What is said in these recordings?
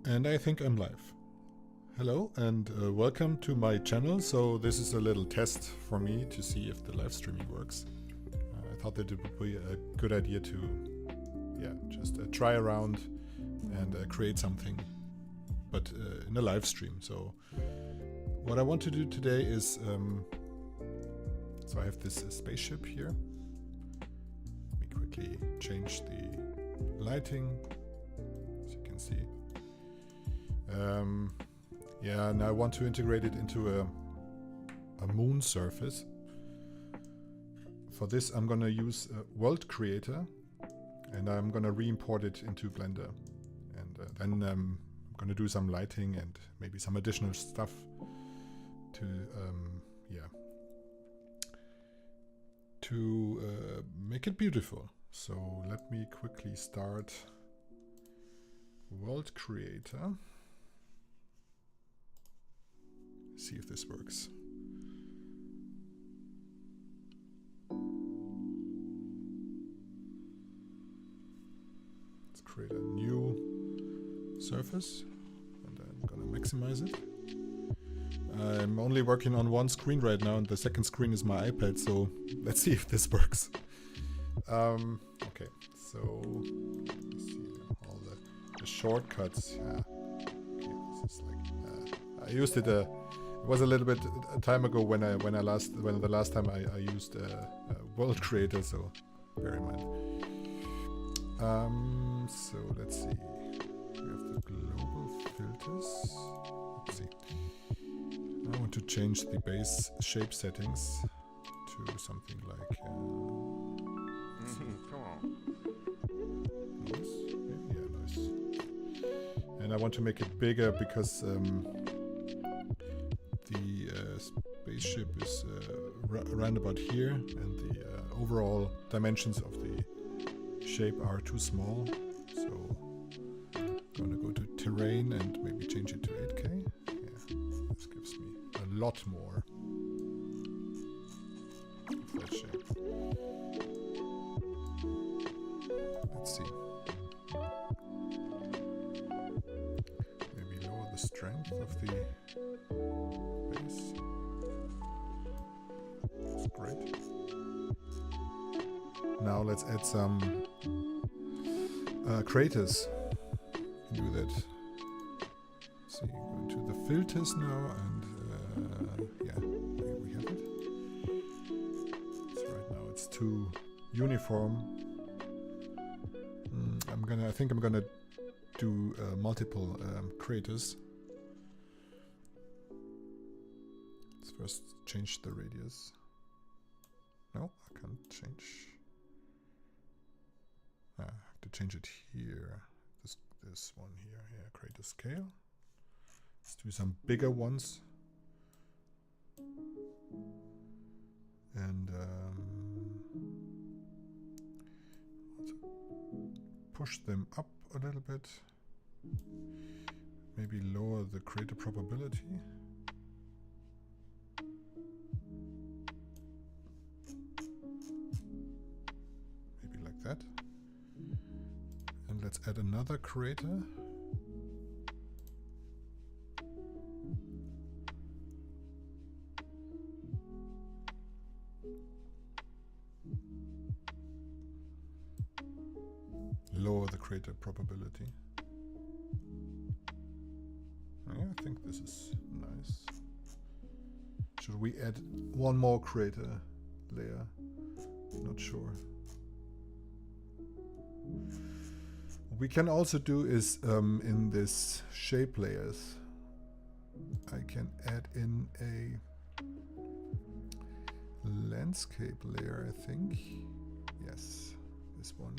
And I think I'm live. Hello and welcome to my channel. So this is a little test for me to see if the live streaming works. I thought that it would be a good idea to just try around and create something, but in a live stream. So what I want to do today is, so I have this spaceship here. Let me quickly change the lighting, as you can see. And I want to integrate it into a moon surface. For this I'm gonna use World Creator, and I'm gonna re-import it into Blender, and then I'm gonna do some lighting and maybe some additional stuff to make it beautiful. So let me quickly start World Creator. See if this works. Let's create a new surface, and I'm gonna maximize it. I'm only working on one screen right now, and the second screen is my iPad, so let's see if this works. Okay, so let's see all the shortcuts. Okay, this is like I used it. It was a little bit a time ago when the last time I used World Creator, so bear in mind. So let's see. We have the global filters. Let's see. I want to change the base shape settings to something like. Come on. Nice. Yeah, nice. And I want to make it bigger because. The spaceship is around about here, and the overall dimensions of the shape are too small. So I'm gonna go to terrain and maybe change it to 8K. Yeah, this gives me a lot more of that shape. Let's see. Maybe lower the strength of the base. That's great. Now let's add some craters. Do that. See, go to the filters now, and yeah, here we have it. So right now it's too uniform. I think I'm gonna do multiple craters. Let's first change the radius. No, I can't change. I have to change it here. This one here. Yeah, create a scale. Let's do some bigger ones. And let's push them up a little bit. Maybe lower the crater probability. Maybe like that. And let's add another crater. Lower the crater probability. I think this is nice. Should we add one more crater layer? Not sure. What we can also do is in this shape layers, I can add in a landscape layer, I think. Yes, this one.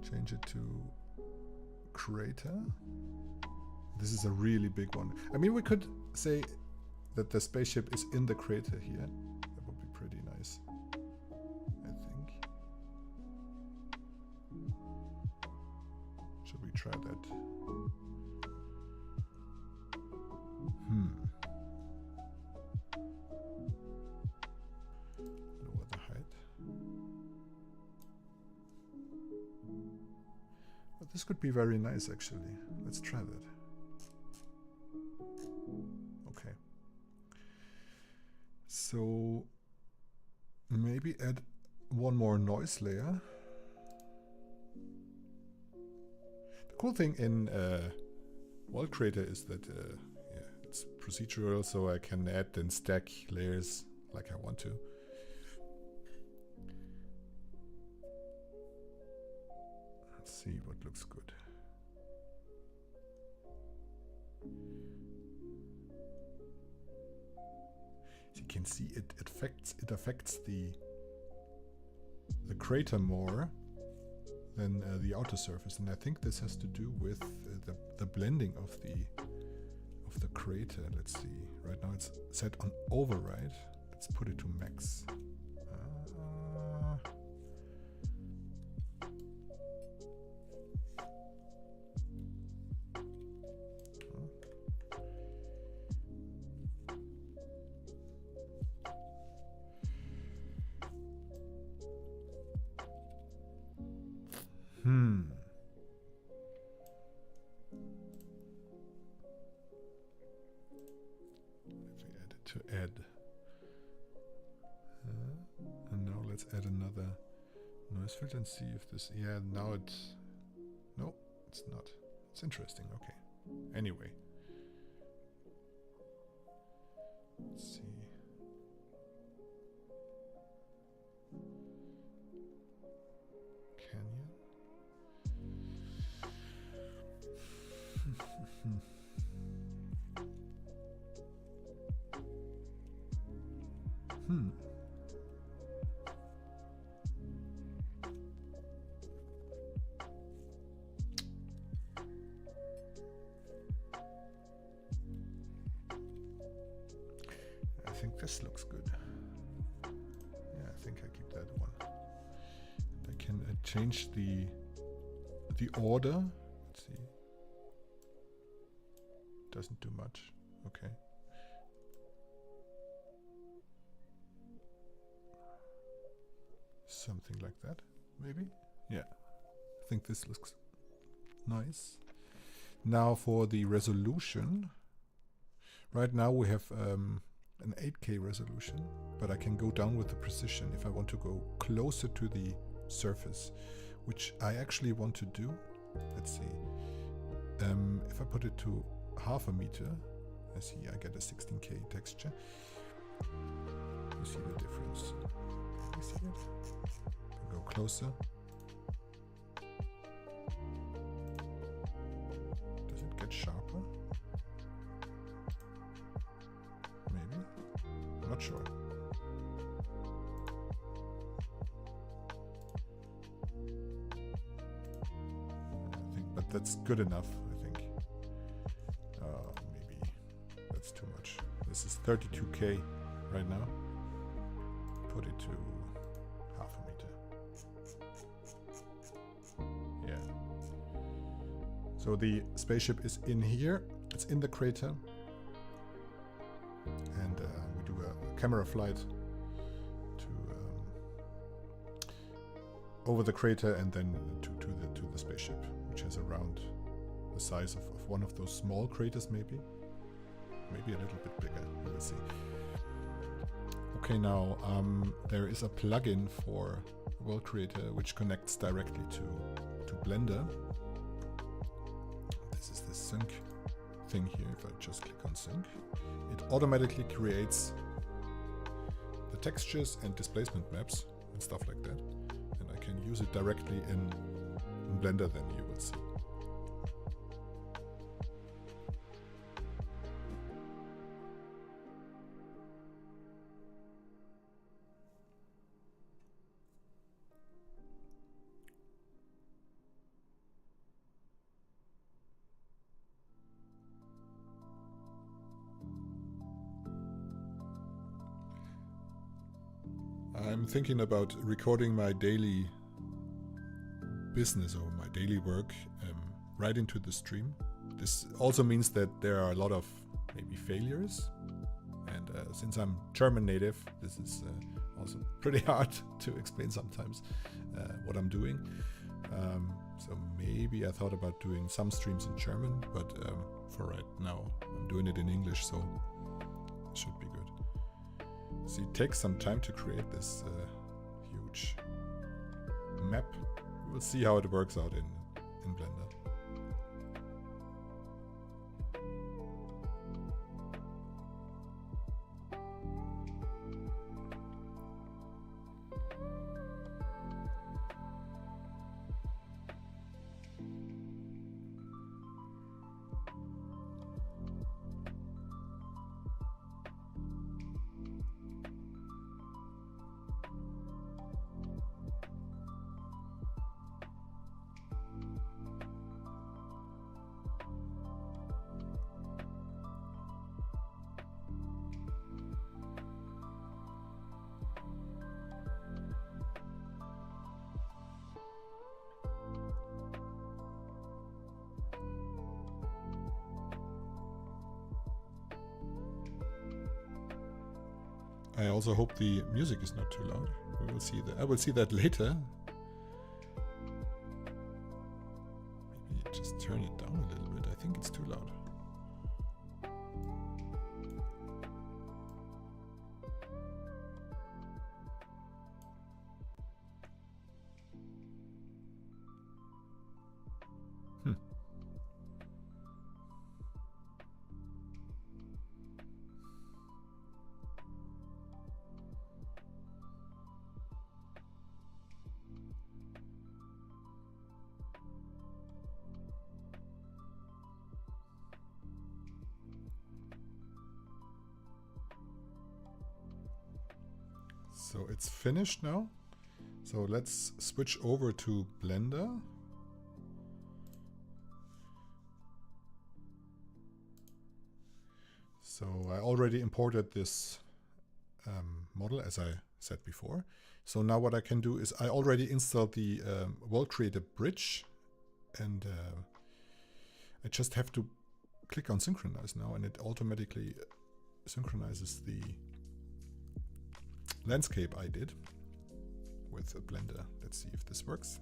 Change it to crater. This is a really big one. I mean, we could say that the spaceship is in the crater here. That would be pretty nice, I think. Should we try that? Lower the height. But this could be very nice, actually. Let's try that. So maybe add one more noise layer. The cool thing in World Creator is that yeah, it's procedural, so I can add and stack layers like I want to. Let's see what looks good. As you can see, it affects the crater more than the outer surface, and I think this has to do with the blending of the crater. Let's see. Right now it's set on override. Let's put it to max. To add, and now let's add another noise filter and see if this. Yeah, now it. No, it's not. It's interesting. Okay. Anyway, let's see. Canyon. I think this looks good. Yeah, I think I keep that one. I can change the order. Let's see. Doesn't do much. Okay. Something like that, maybe? Yeah. I think this looks nice. Now for the resolution. Right now we have an 8K resolution, but I can go down with the precision if I want to go closer to the surface, which I actually want to do. Let's see. If I put it to 0.5 meter, I see I get a 16K texture. You see the difference. You see it? Go closer. Does it get sharper? Maybe. I'm not sure. I think, but that's good enough, I think. Maybe that's too much. This is 32K right now. Put it to 0.5 meter. Yeah. So the spaceship is in here. It's in the crater. And we do a camera flight to over the crater and then to the spaceship, which has around the size of one of those small craters, maybe a little bit bigger. We'll see. Okay, now there is a plugin for World Creator which connects directly to Blender. This is the sync thing here. If I just click on sync, it automatically creates the textures and displacement maps and stuff like that, and I can use it directly in Blender. Then you will see. I'm thinking about recording my daily business or my daily work right into the stream. This also means that there are a lot of maybe failures, and since I'm German native, this is also pretty hard to explain sometimes what I'm doing. So maybe I thought about doing some streams in German, but for right now I'm doing it in English, so it should be good. So it takes some time to create this huge map. We'll see how it works out in Blender. I also hope the music is not too loud. We will see that. I will see that later. Maybe just turn it down a little bit. I think it's too loud. So it's finished now. So let's switch over to Blender. So I already imported this model, as I said before. So now what I can do is I already installed the World Creator Bridge, and I just have to click on Synchronize now, and it automatically synchronizes the landscape I did with a Blender. Let's see if this works.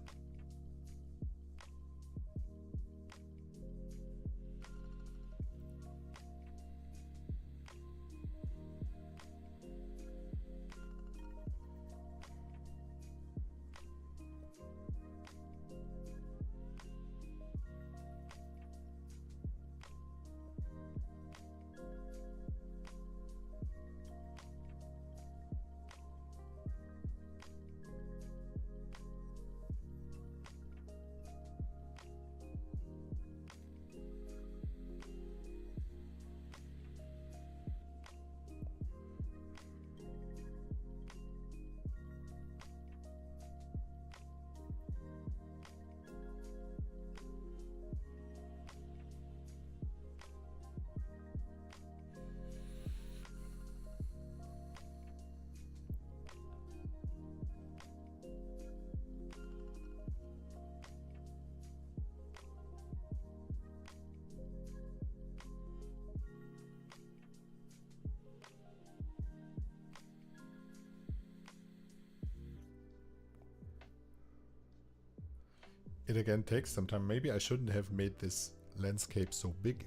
It again takes some time. Maybe I shouldn't have made this landscape so big,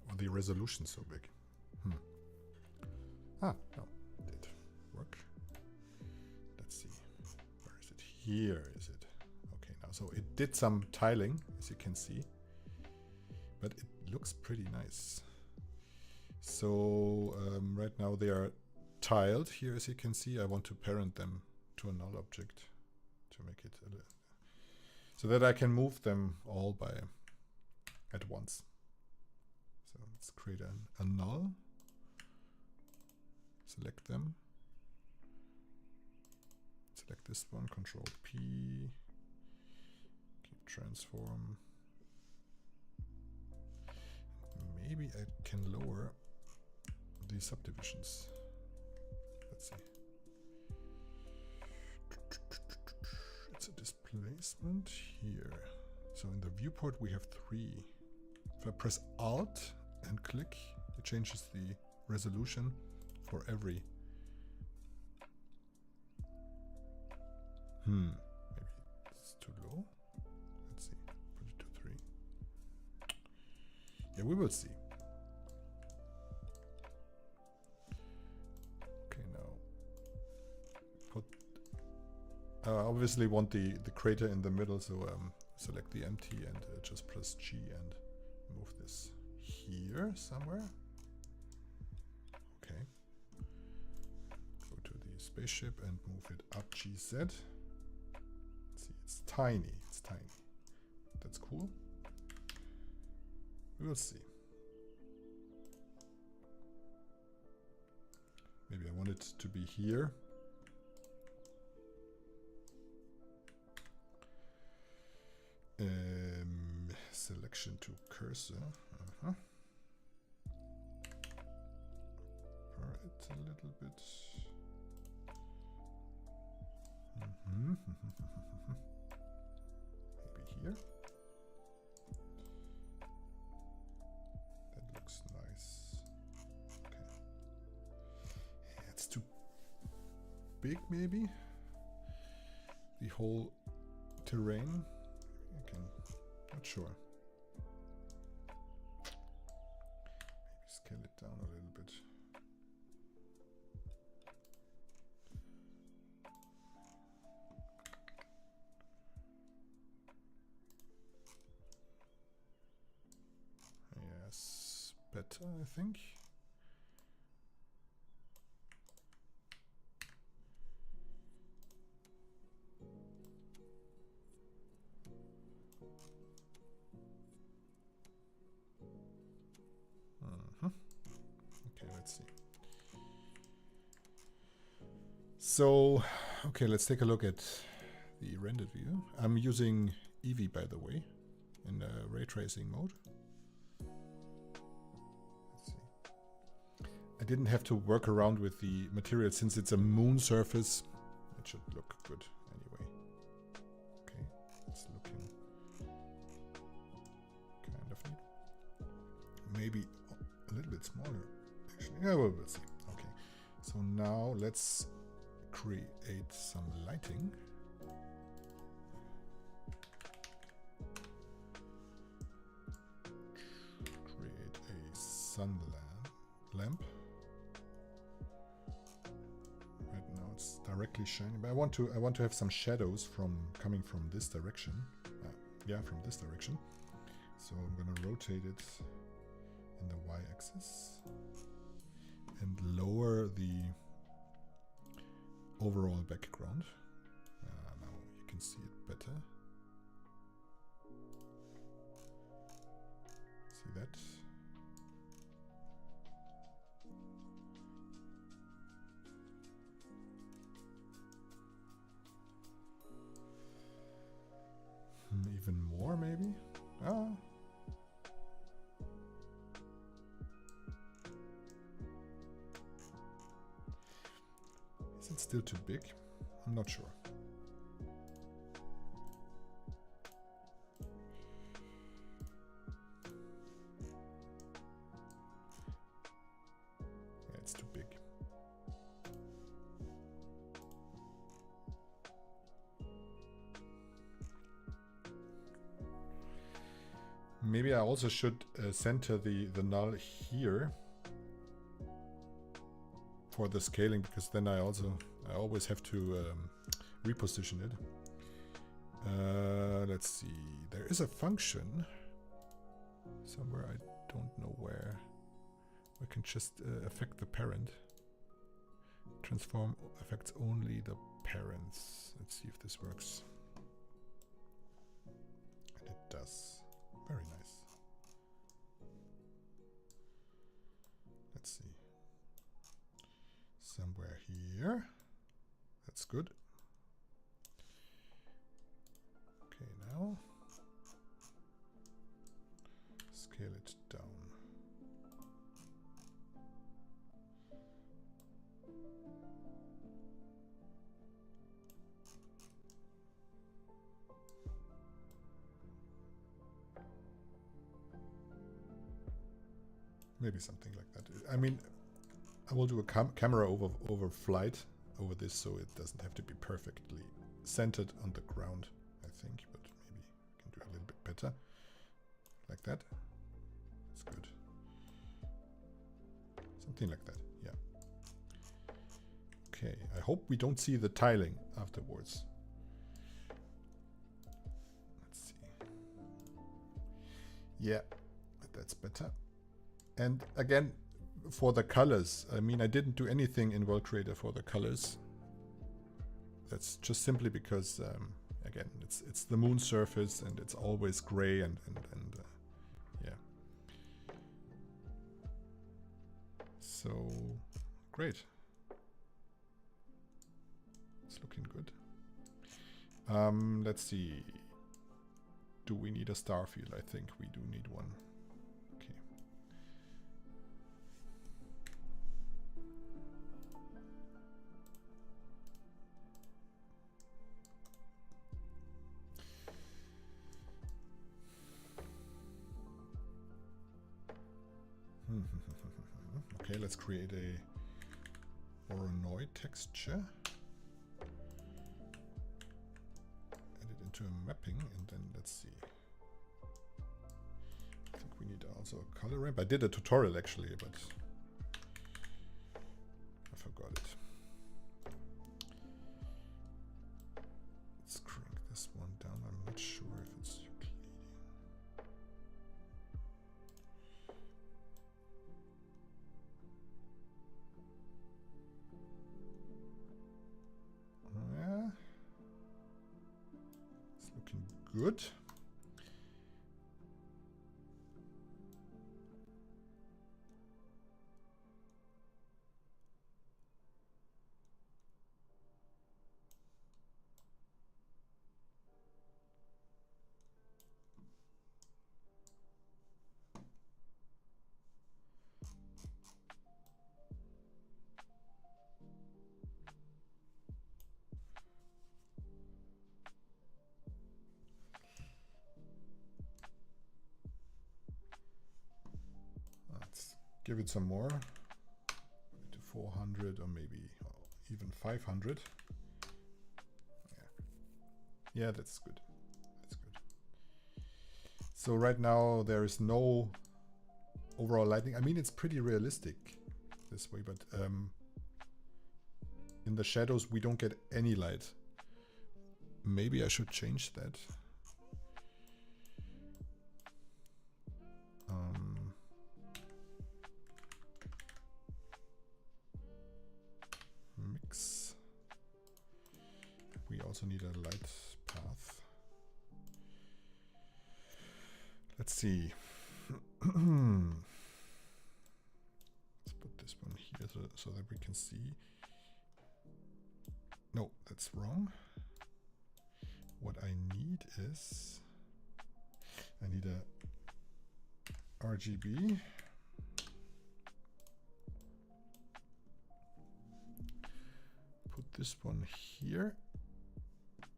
or the resolution so big. Ah, no, it did work. Let's see. Where is it? Here is it. Okay, now, so it did some tiling, as you can see, but it looks pretty nice. So right now they are tiled here, as you can see. I want to parent them to a null object to make it a little, so that I can move them all at once. So let's create a null. Select them. Select this one, Control P. Keep transform. Maybe I can lower the subdivisions. Let's see. It's a displacement here. So in the viewport we have 3. If I press Alt and click, it changes the resolution for every. Maybe it's too low. Let's see. Put it to 3. Yeah, we will see. Okay, obviously want the crater in the middle, so select the empty and just press G and move this here somewhere. Okay. Go to the spaceship and move it up GZ. See, it's tiny. It's tiny. That's cool. We will see. Maybe I want it to be here. Selection to cursor. Alright, a little bit. Maybe here. That looks nice. Okay. Yeah, it's too big, maybe. The whole terrain. Not sure. Maybe scale it down a little bit. Yes, better, I think. Okay, let's see. So, okay, let's take a look at the rendered view. I'm using Eevee, by the way, in ray tracing mode. Let's see. I didn't have to work around with the material since it's a moon surface. It should look good anyway. Okay, it's looking kind of neat. Maybe a little bit smaller, actually. Yeah, well, we'll see. Okay, so now let's create some lighting. Create a sun lamp. Right now it's directly shining, but I want to have some shadows coming from this direction. Yeah, from this direction. So I'm gonna rotate it in the y-axis and lower the overall background. Now you can see it better. See that? Even more, maybe? Is it still too big? I'm not sure. Yeah, it's too big. Maybe I also should center the null here for the scaling, because then I always have to reposition it. Let's see, there is a function somewhere, I don't know where. We can just affect the parent. Transform affects only the parents. Let's see if this works. And it does. Very nice. Let's see. Somewhere here. That's good. Okay, now scale it down. Maybe something like that. I mean, I will do a camera over flight over this, so it doesn't have to be perfectly centered on the ground, I think, but maybe I can do a little bit better. Like that. That's good. Something like that, yeah. Okay, I hope we don't see the tiling afterwards. Yeah, that's better. And again, for the colors, I mean, I didn't do anything in World Creator for the colors. That's just simply because, again, it's the moon surface and it's always gray and yeah. So, great. It's looking good. Let's see. Do we need a star field? I think we do need one. Okay. Okay, let's create a Voronoi texture. Add it into a mapping, and then let's see. I think we need also a color ramp. I did a tutorial actually, but I forgot it. Let's crank this one down. I'm not sure if it's Euclidean. Yeah. It's looking good. Let's give it some more. To 400 or maybe even 500. Yeah, that's good. That's good. So right now there is no overall lighting. I mean, it's pretty realistic this way, but in the shadows we don't get any light. Maybe I should change that. Mix. We also need a light path. Let's see. Let's put this one here so that we can see. No, that's wrong. What I need is, I need a RGB. Put this one here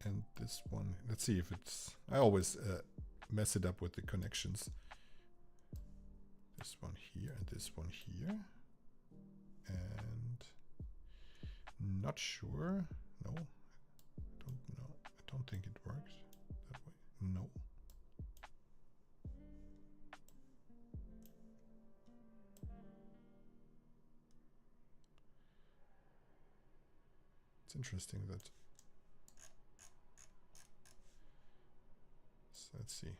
and this one. Let's see if it's, I always mess it up with the connections. This one here and this one here. And not sure. No, I don't know. I don't think it works that way. No. It's interesting that. So let's see.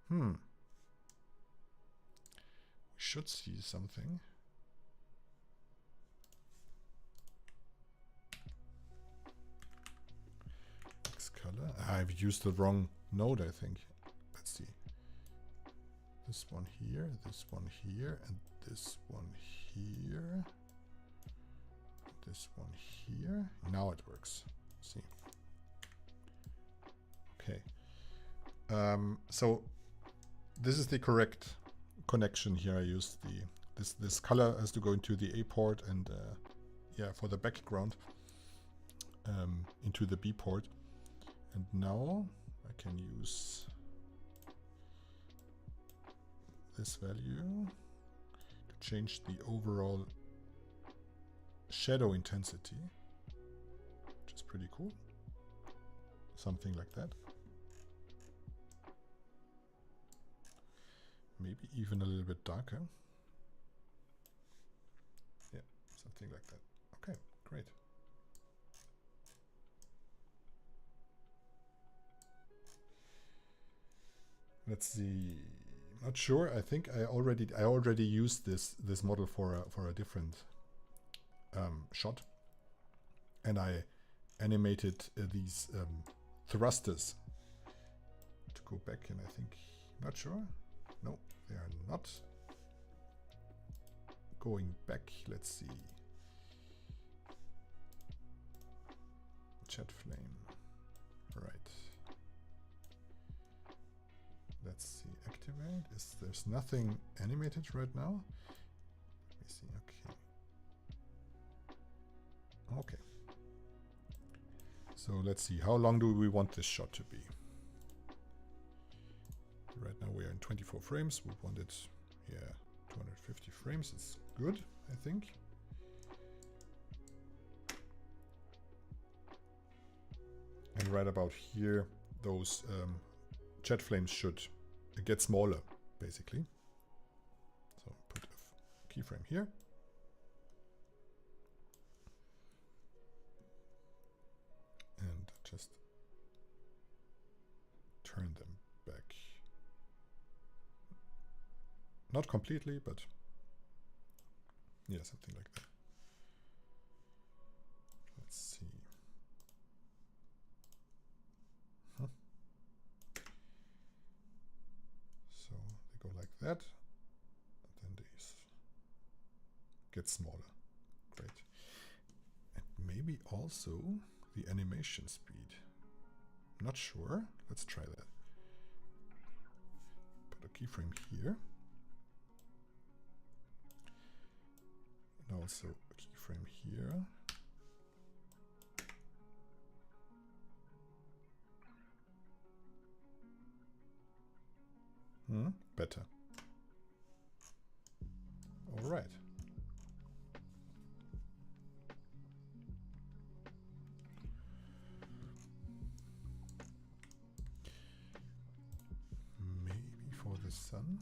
We should see something. X color. I've used the wrong node, I think. Let's see. This one here, this one here, and this one here. This one here. Now it works. See. Okay. So this is the correct connection here. I used the this color has to go into the A port and yeah, for the background into the B port. And now I can use this value to change the overall shadow intensity, which is pretty cool. Something like that. Maybe even a little bit darker. Yeah, something like that. Okay, great. Let's see. Not sure. I think I already used this model for a different shot, and I animated these thrusters. To go back, and I think, not sure. No, they are not going back. Let's see. Jet flame. Right. Let's see. Activate. There's nothing animated right now? Let me see. Okay. Okay. So let's see. How long do we want this shot to be? Right now we are in 24 frames. We want it, yeah, 250 frames. It's good, I think. And right about here, those jet flames should get smaller, basically. So put a keyframe here. And just turn them back. Not completely, but yeah, something like that. Let's see. So they go like that, and then they get smaller. Great. And maybe also the animation speed. Not sure. Let's try that. Put a keyframe here. And also a keyframe here. Better. All right. Maybe for the sun.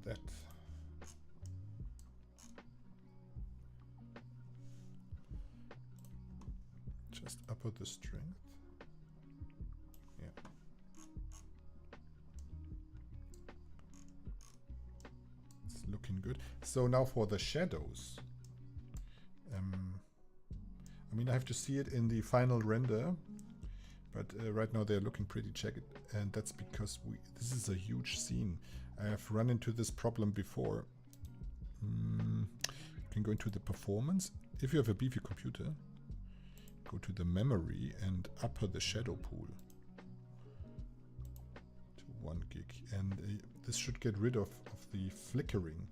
That. Just upper the strength. Yeah. It's looking good. So now for the shadows. I mean, I have to see it in the final render, but right now they're looking pretty jagged, and that's because this is a huge scene. I have run into this problem before. You can go into the performance. If you have a beefy computer, go to the memory and upper the shadow pool to 1 gig, and this should get rid of the flickering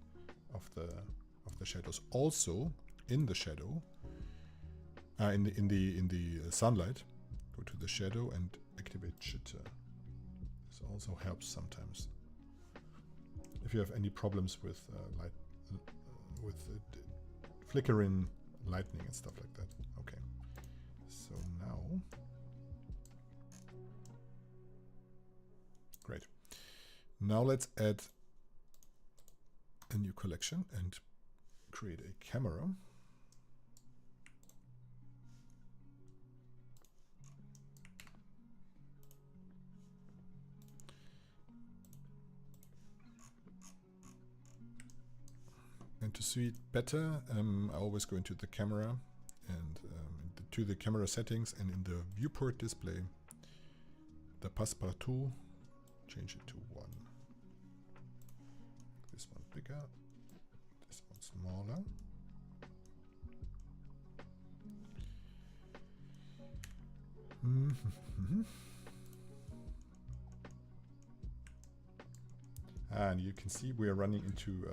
of the shadows. Also, in the shadow, in the sunlight, go to the shadow and activate jitter. This also helps sometimes. If you have any problems with flickering lightning and stuff like that. Okay. So now, great. Now let's add a new collection and create a camera. And to see it better, I always go into the camera and to the camera settings, and in the viewport display, the passepartout, change it to 1. This one bigger, this one smaller. And you can see we are running into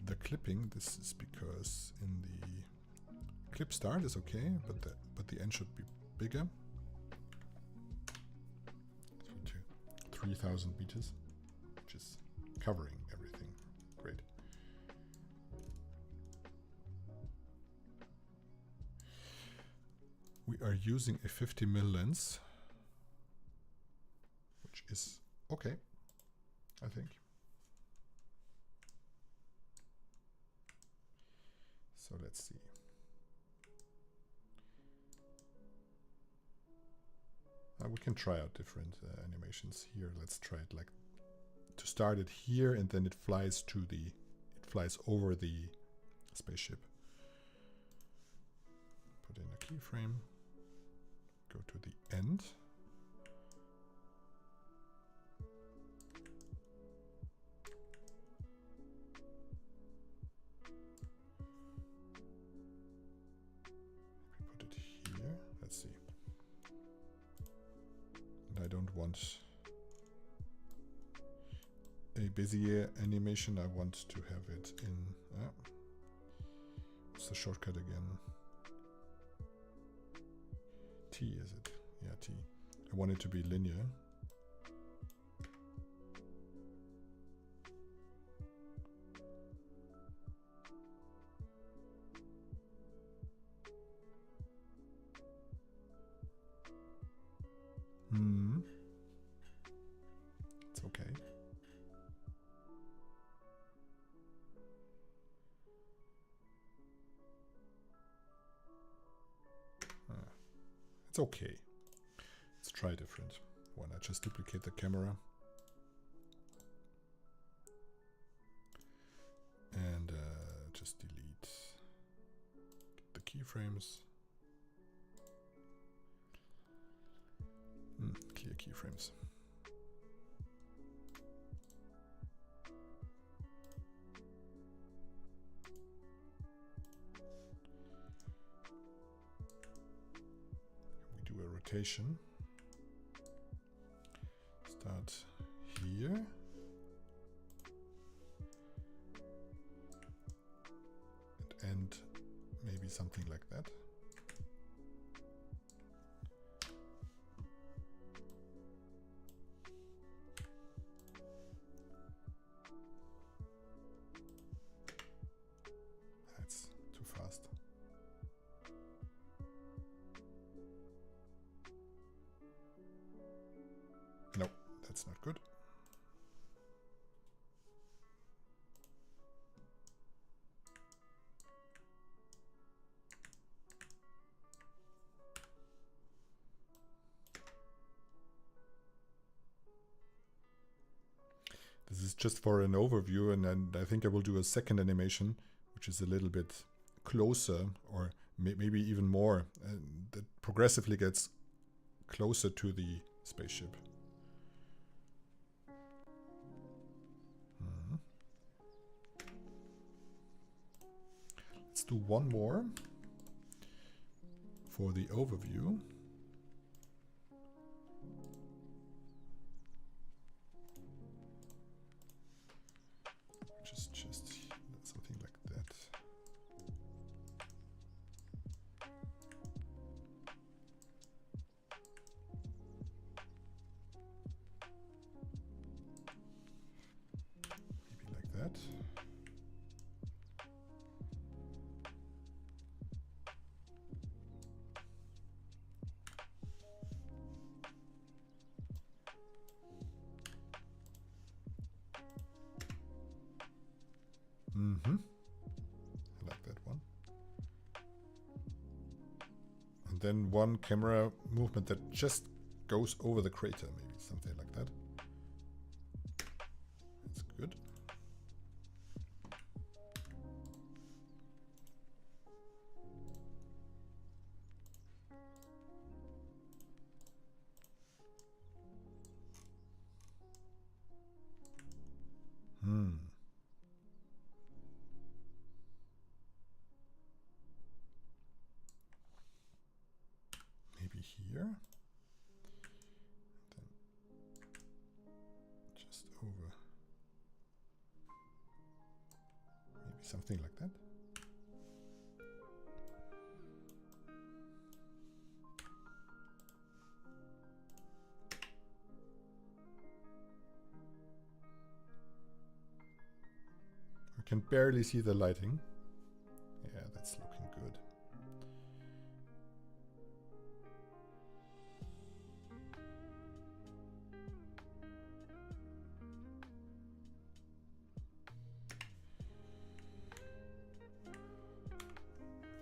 the clipping. This is because in the clip start is okay, but the end should be bigger. 3000 meters, which is covering everything. Great. We are using a 50mm lens, which is okay, I think. So let's see. We can try out different animations here. Let's try it like to start it here, and then it flies to the, it flies over the spaceship. Put in a keyframe. Go to the end. Put it here. Let's see. And I don't want a busy animation. I want to have it in. What's the shortcut again? T, is it? Yeah, T. I want it to be linear. It's okay. It's okay. Let's try different. Why not just duplicate the camera? And just delete the keyframes. Clear keyframes. We do a rotation. Start here. And end maybe something like that. That's too fast. No, that's not good. This is just for an overview, and then I think I will do a second animation, which is a little bit closer, or maybe even more, that progressively gets closer to the spaceship. Let's do one more for the overview. Just something like that. Maybe like that. I like that one. And then one camera movement that just goes over the crater, maybe something like that. That's good. Maybe here. Then just over. Maybe something like that. I can barely see the lighting. Yeah, that's looking good.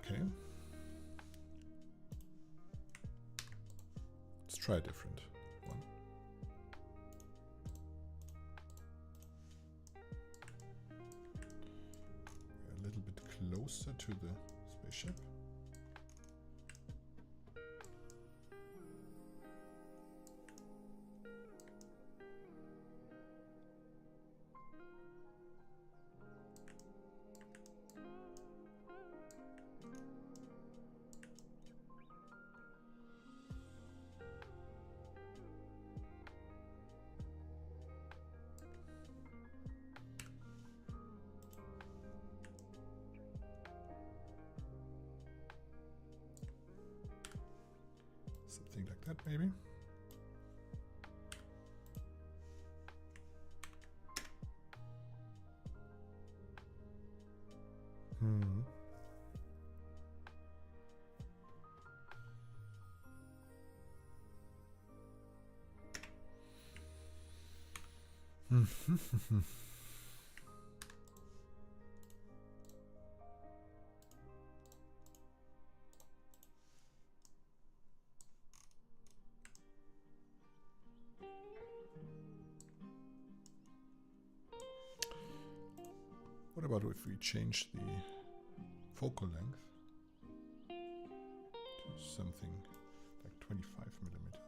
Okay. Let's try a different one. A little bit closer to the spaceship. Something like that, maybe. What about if we change the focal length to something like 25 millimeters?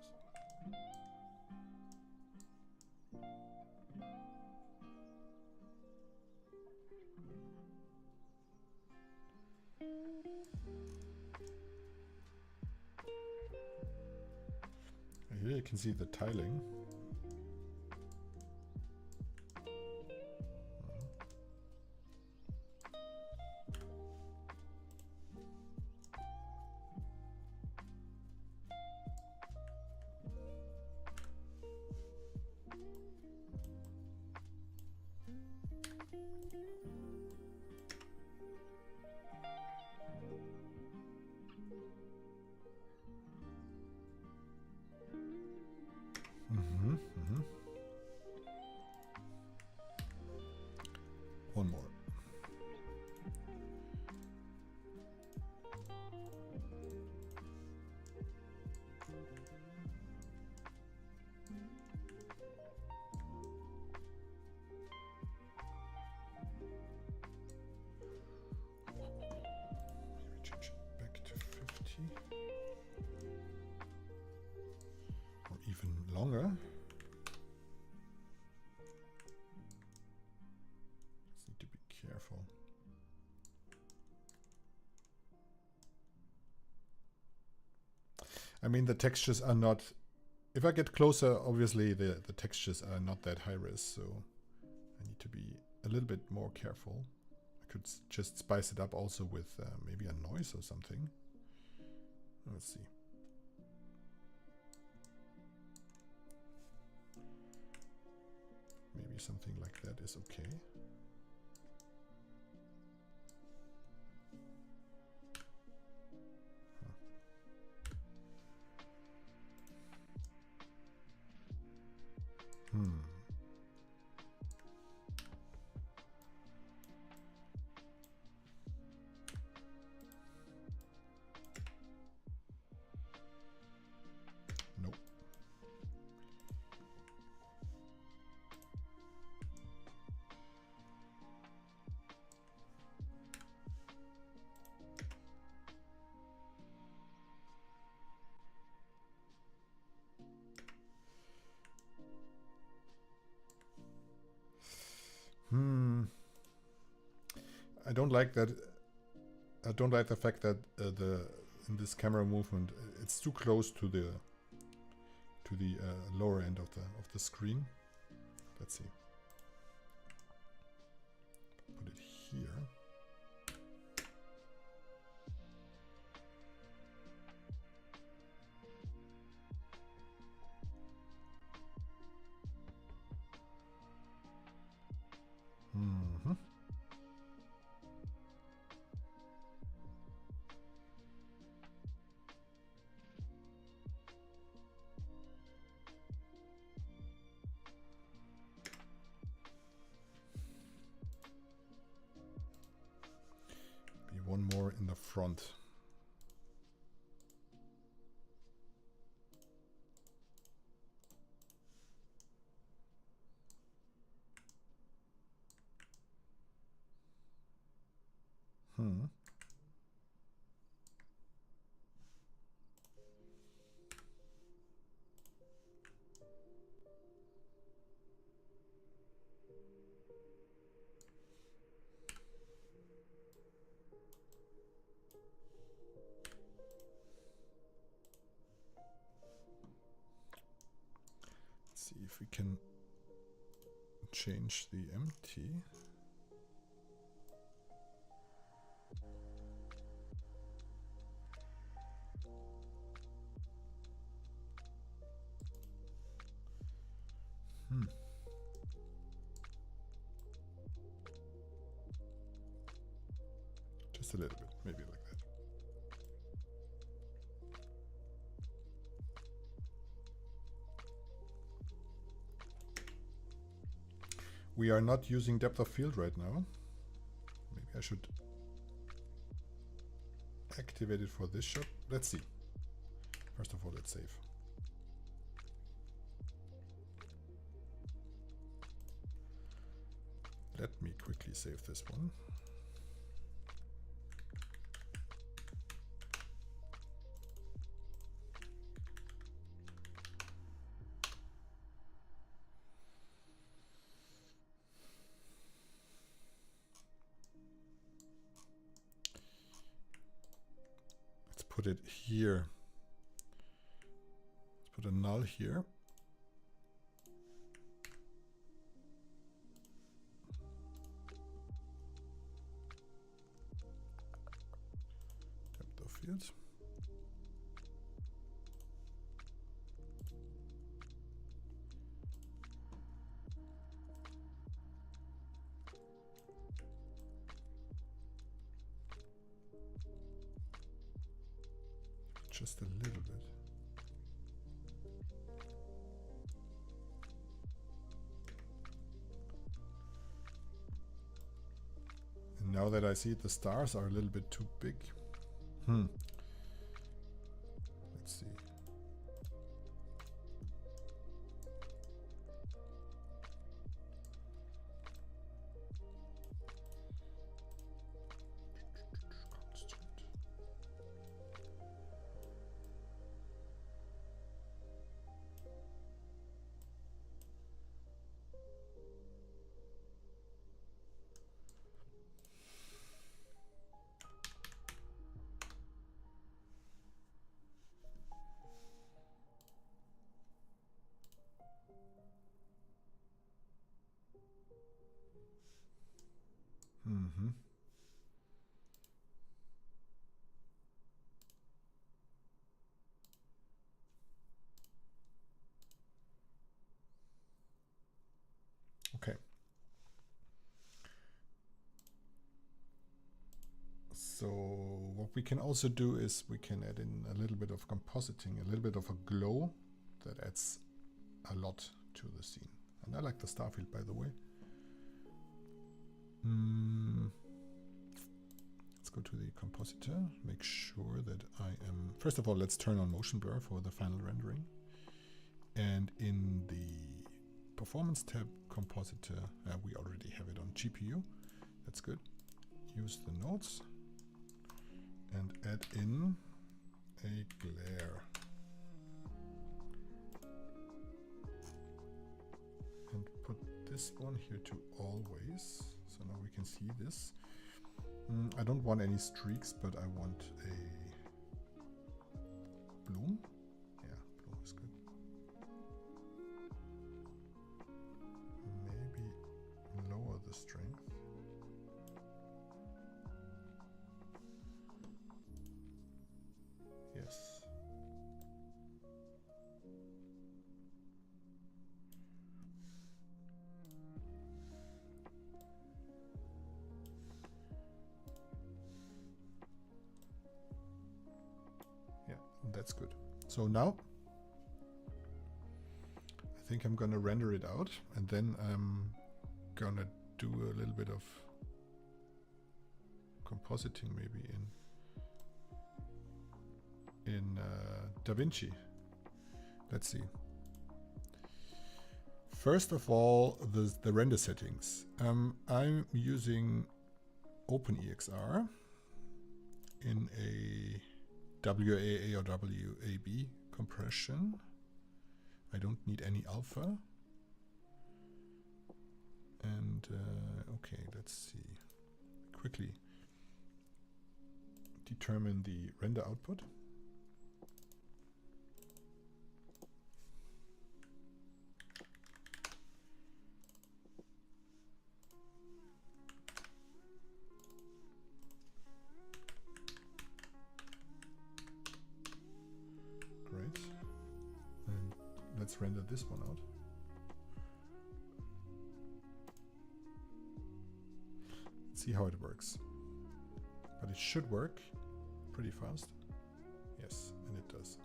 Here you can see the tiling. One more. Maybe change it back to 50 or even longer. Careful. I mean, the textures are not, if I get closer, obviously the textures are not that high res, so I need to be a little bit more careful. I could just spice it up also with maybe a noise or something. Let's see. Maybe something like that is okay. Nope. I don't like that. I don't like the fact that in this camera movement it's too close to the lower end of the screen. Let's see. Put it here. the front. See if we can change the empty. Just a little bit, maybe like that. We are not using depth of field right now. Maybe I should activate it for this shot. Let's see. First of all, let's save. Let me quickly save this one. Put it here. Let's put a null here. Depth of field. Just a little bit. And now that I see it, the stars are a little bit too big. Let's see. Okay. So what we can also do is we can add in a little bit of compositing, a little bit of a glow that adds a lot to the scene. And I like the star field, by the way. Let's go to the compositor, make sure that I am... First of all, let's turn on motion blur for the final rendering. And in the performance tab, compositor, we already have it on GPU. That's good. Use the nodes and add in a glare. And put this one here to always. So now we can see this. I don't want any streaks, but I want a bloom. Yeah, bloom is good. Maybe lower the strength. Yes. Yeah, that's good. So now I think I'm gonna render it out, and then I'm gonna do a little bit of compositing maybe in DaVinci. Let's see. First of all, the render settings. I'm using OpenEXR in a WAA or WAB compression. I don't need any alpha. And okay, let's see. Quickly determine the render output. Great. And let's render this one out. Let's see how it works. But it should work pretty fast. Yes, and it does.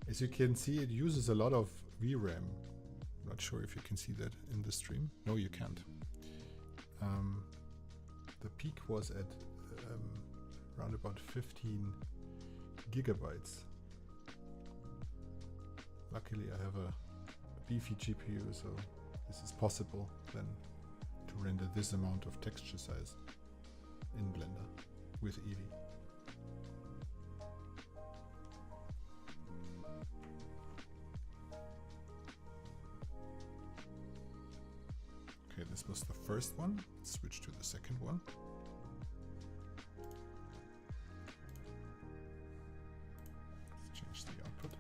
As you can see, it uses a lot of VRAM. Not sure if you can see that in the stream. No, you can't. The peak was at around about 15 gigabytes. Luckily, I have a beefy GPU, so this is possible then to render this amount of texture size in Blender with Eevee. Okay, this was the first one. Let's switch to the second one. Let's change the output.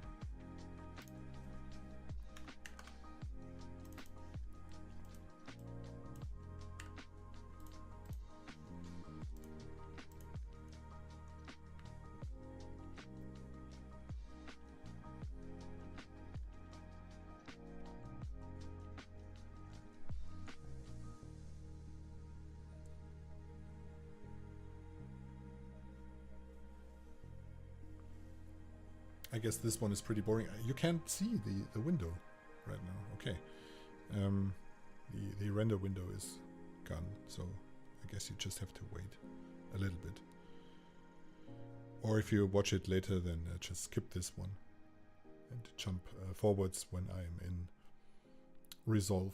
I guess this one is pretty boring. You can't see the window right now. Okay. The render window is gone, so I guess you just have to wait a little bit. Or if you watch it later, then just skip this one and jump forwards when I'm in Resolve.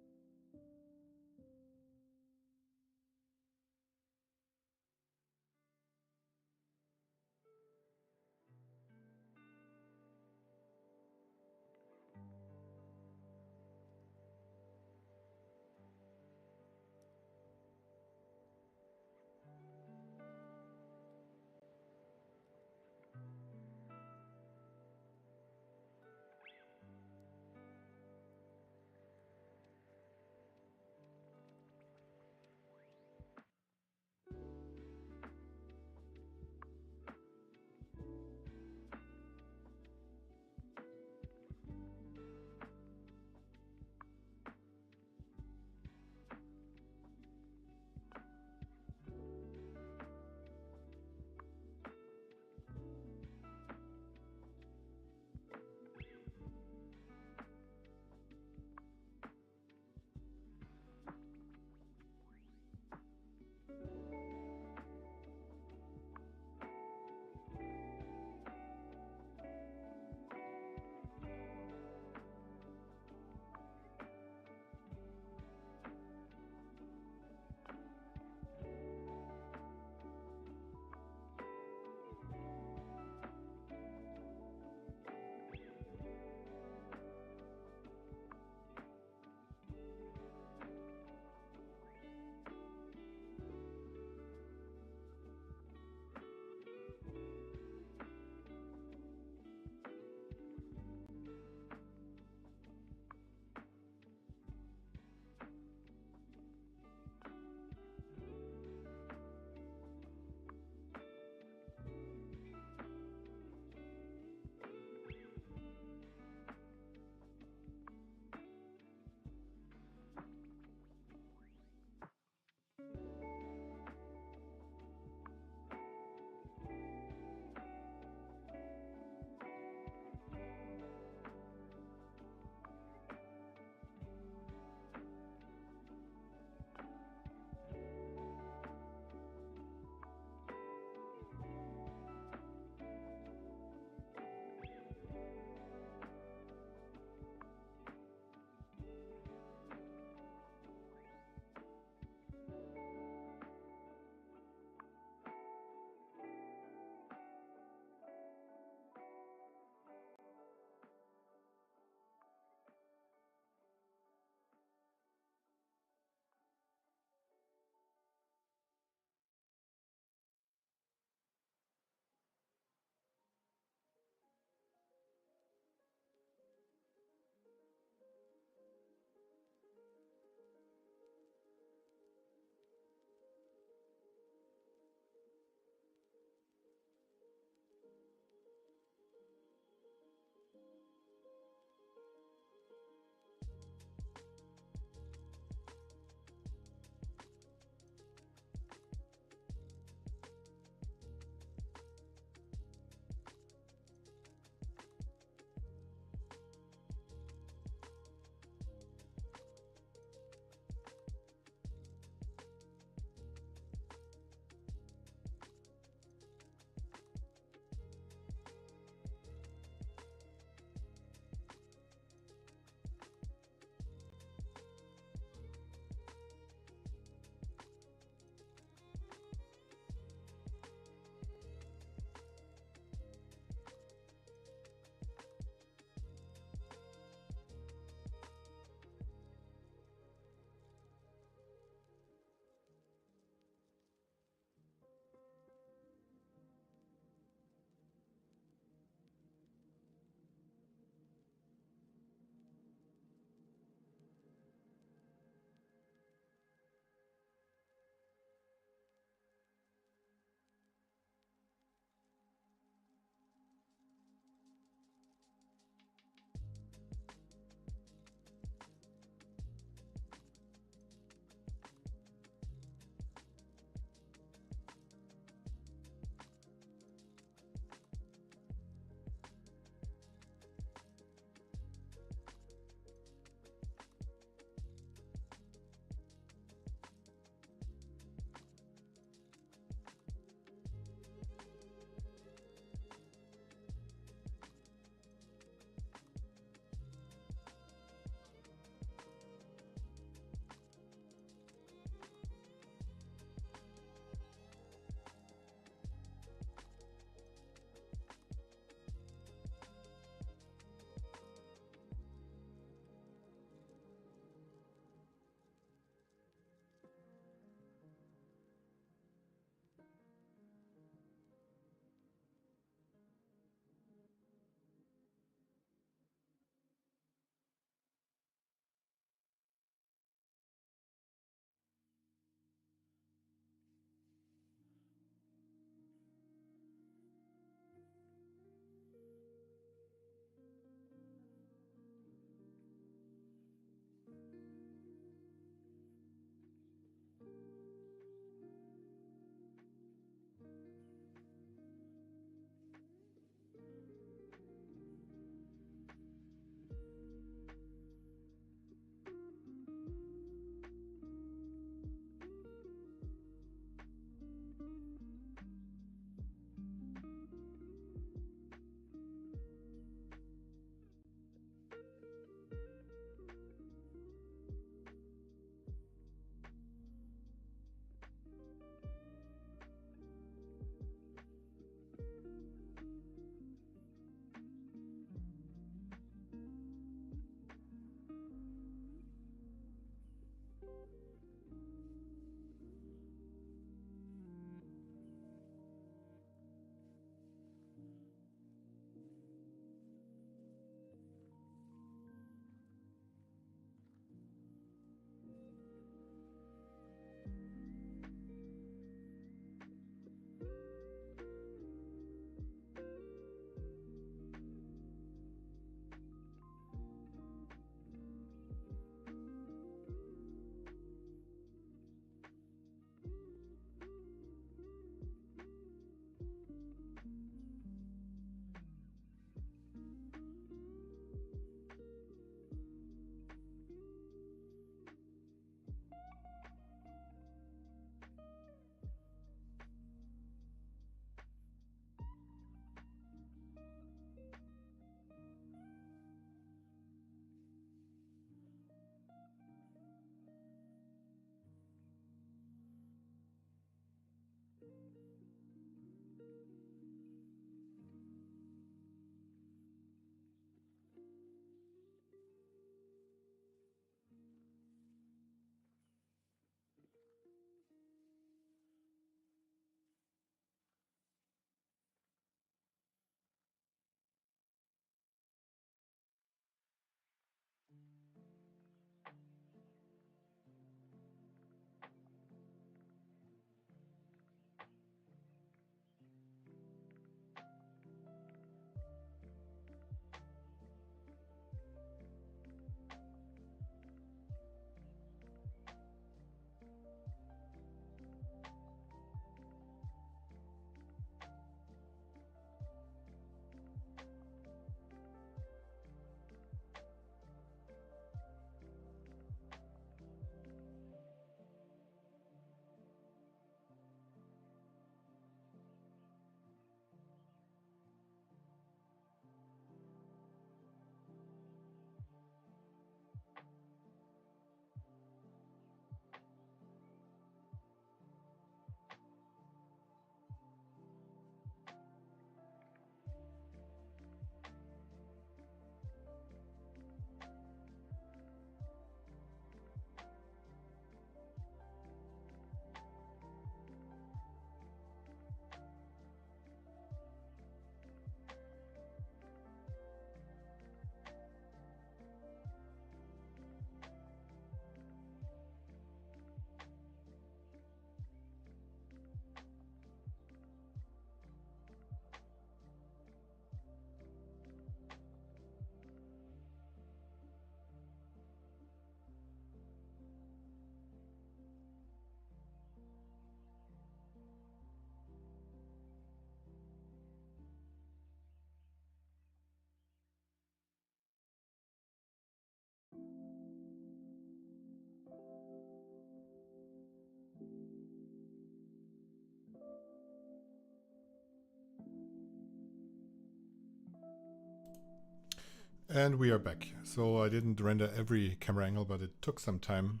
And we are back. So I didn't render every camera angle, but it took some time.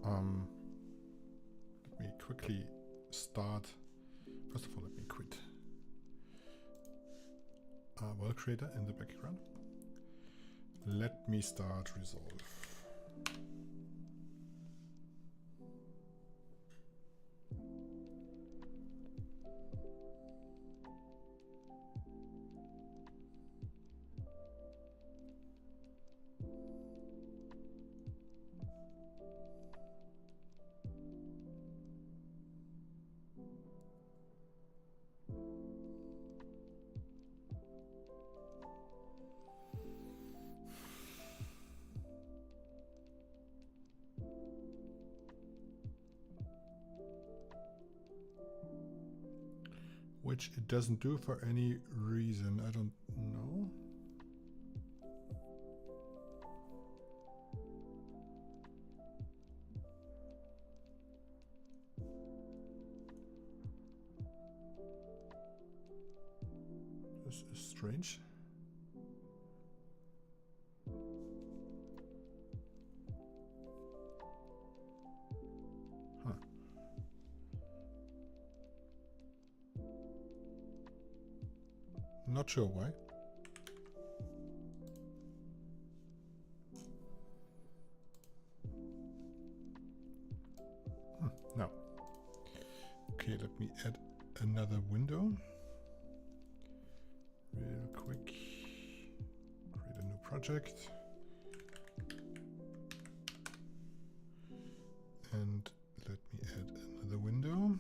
Let me quickly start. First of all, let me quit World Creator in the background. Let me start Resolve. Which it doesn't do for any reason. I don't know. This is strange. Huh. Not sure why. No. Okay, let me add another window. Real quick. Create a new project. And let me add another window.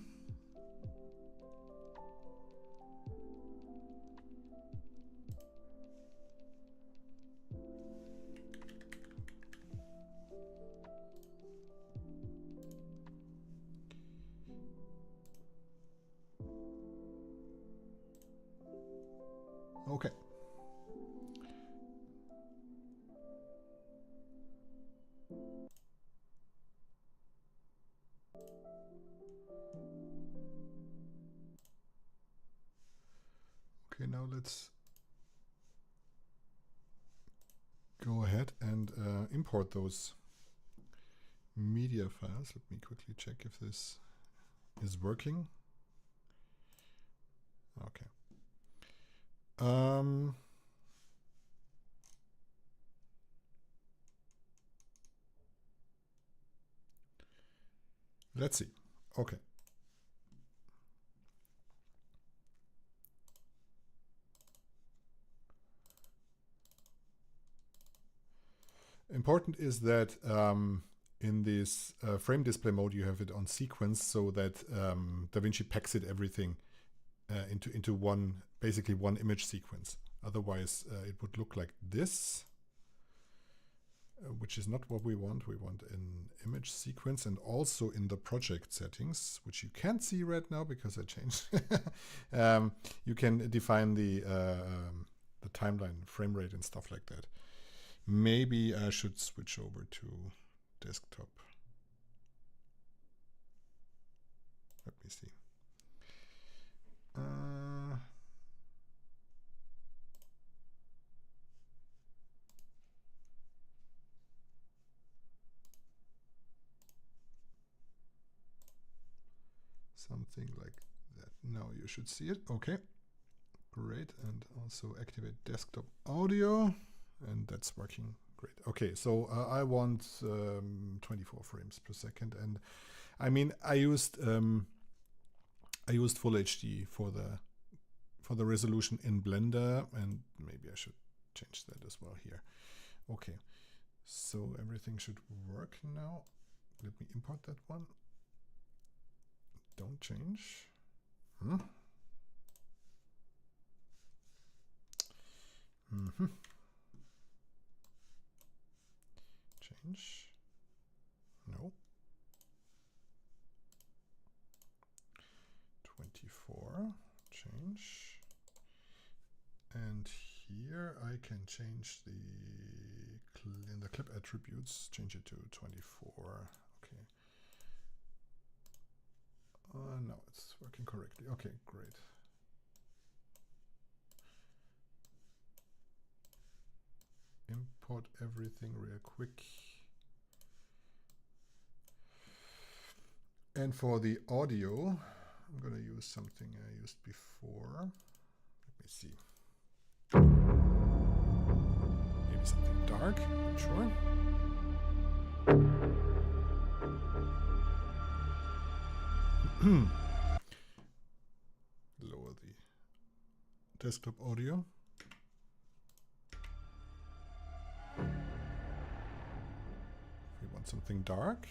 Okay. Okay, now let's go ahead and import those media files. Let me quickly check if this is working. Okay. Let's see. Okay. Important is that in this frame display mode, you have it on sequence so that DaVinci packs it everything into one, basically one image sequence. Otherwise, it would look like this, which is not what we want. We want an image sequence, and also in the project settings, which you can't see right now because I changed. You can define the timeline, frame rate, and stuff like that. Maybe I should switch over to desktop. Let me see. Something like that. Now you should see it. Okay, great. And also activate desktop audio, and that's working great. Okay, so I want 24 frames per second, and I mean I used full HD for the resolution in Blender, and maybe I should change that as well here. Okay, so everything should work now. Let me import that one. Don't change. Change. No. 24. Change. And here I can change in the clip attributes, change it to 24. Okay. No, it's working correctly. Okay, great. import everything real quick. And for the audio, I'm going to use something I used before. Let me see. Maybe something dark, not sure. Lower the desktop audio. We want something dark.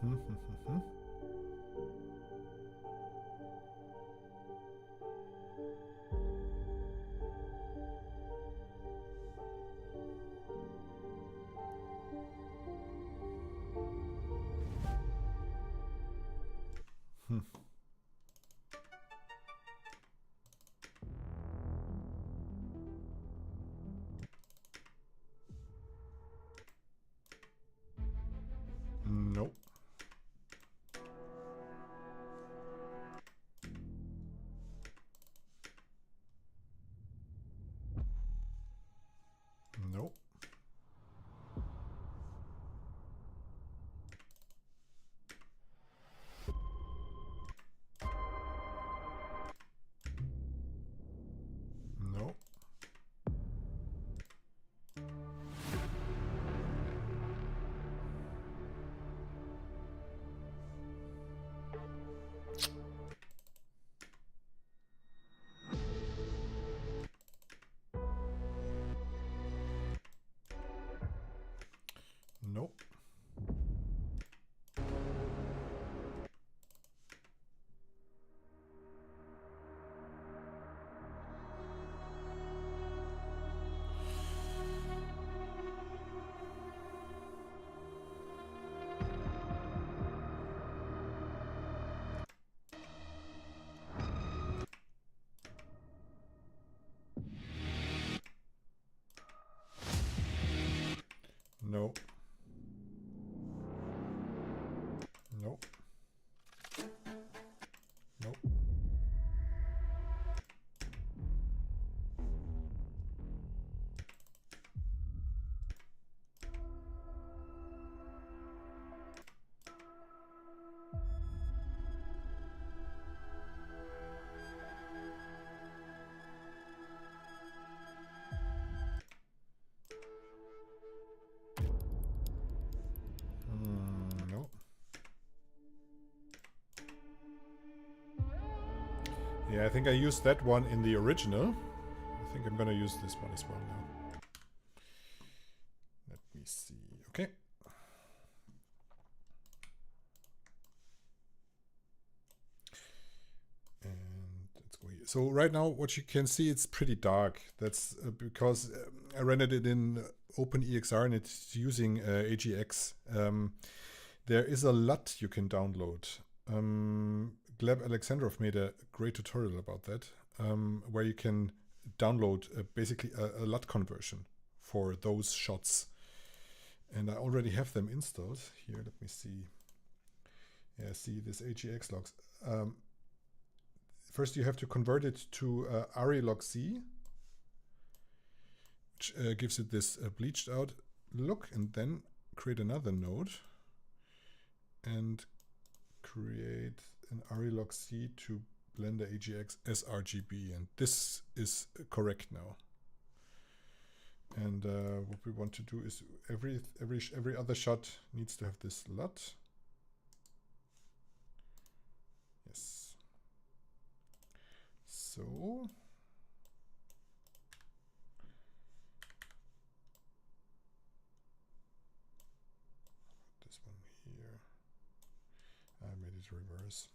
Nope. Nope. Nope. Nope. Nope. Nope. Nope. Nope. Yeah, I think I used that one in the original. I think I'm gonna use this one as well now. Let me see. Okay. And let's go here. So right now, what you can see, it's pretty dark. That's because I rendered it in OpenEXR and it's using AGX. There is a LUT you can download. Gleb Alexandrov made a great tutorial about that, where you can download basically a LUT conversion for those shots. And I already have them installed. Here, let me see. Yeah, see this AGX logs. First, you have to convert it to ARRILOGZ, which gives it this bleached out look, and then create another node and create an ARRILOGZ to Blender AGX sRGB, and this is correct now. And what we want to do is every other shot needs to have this LUT. Yes. So this one here. I made it reverse.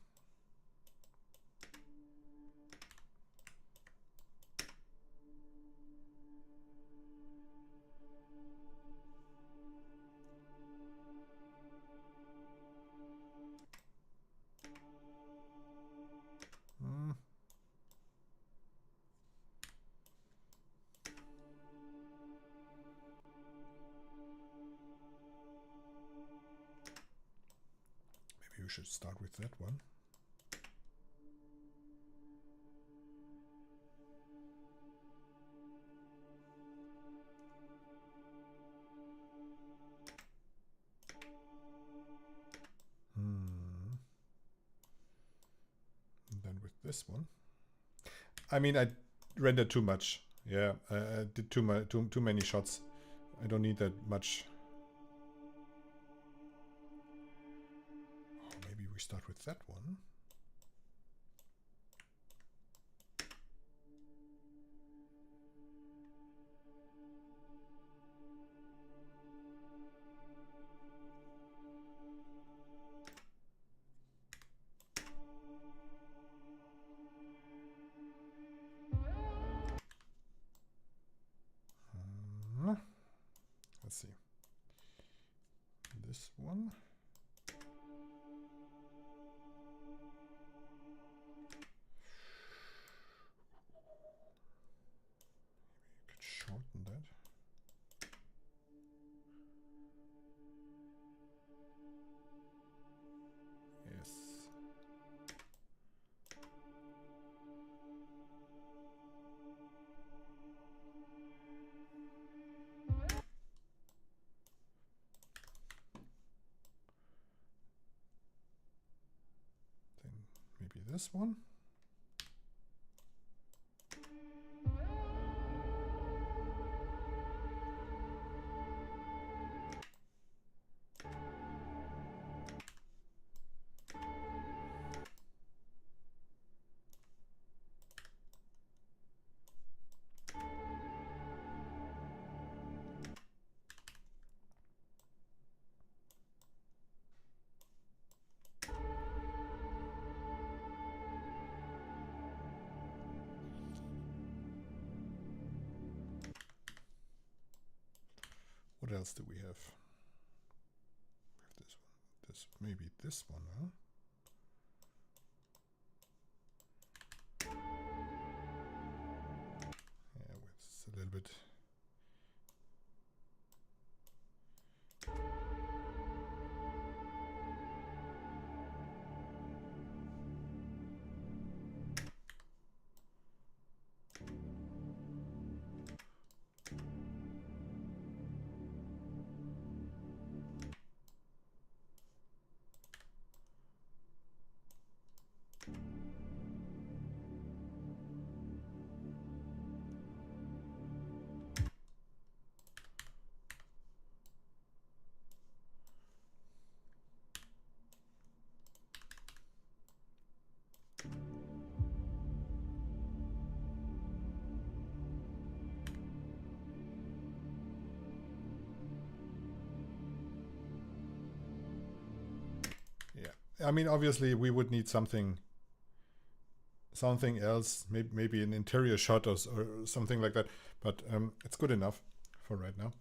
we should start with that one. And then with this one. I mean, I rendered too much. Yeah, I did too many shots. I don't need that much. Oh, maybe we start with that one. Let's see. This one. Maybe you could shorten that. Yes. Then maybe this one. What else do we have? We have this one. This maybe this one, huh? Yeah, it's a little bit. I mean, obviously, we would need something else, maybe an interior shot or something like that. But it's good enough for right now.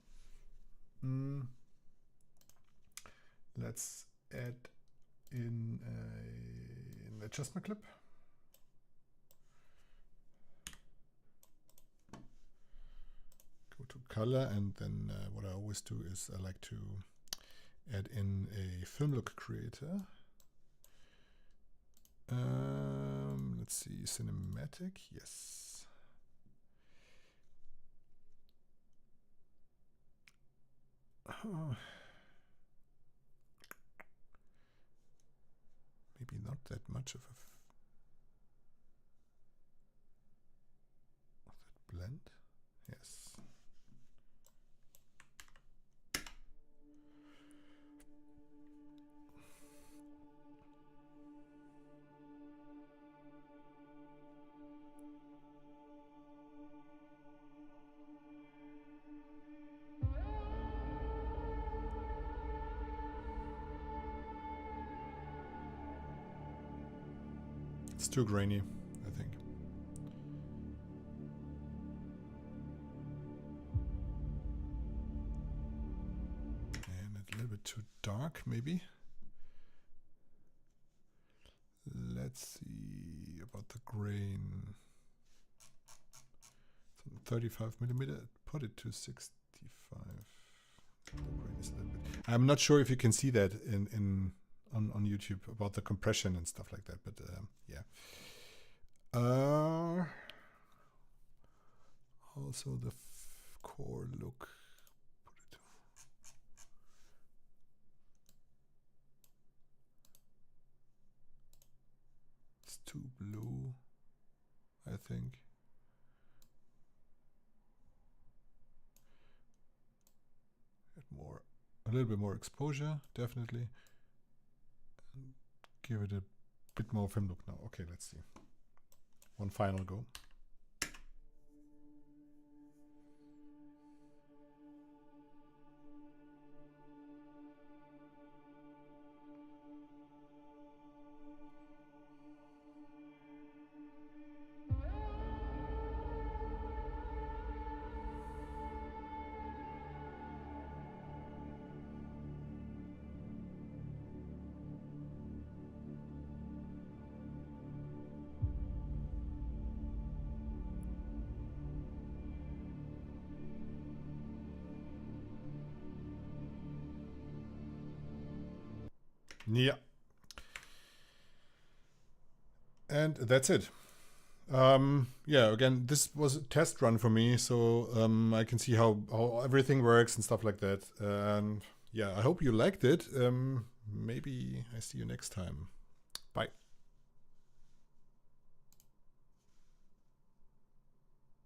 Let's add in an adjustment clip. Go to color, and then what I always do is I like to add in a film look creator. Let's see, cinematic, yes. Maybe not that much of that blend. Yes. It's too grainy, I think. And a little bit too dark, maybe. Let's see about the grain. 35mm, put it to 65. The grain is a little bit. I'm not sure if you can see that in on YouTube about the compression and stuff like that. But yeah. Also the core look. It's too blue, I think. A little bit more exposure, definitely. And give it a bit more film look now. Okay, let's see. One final go. Yeah. And that's it. Yeah, again, this was a test run for me, so I can see how everything works and stuff like that. And yeah, I hope you liked it. Maybe I see you next time. Bye.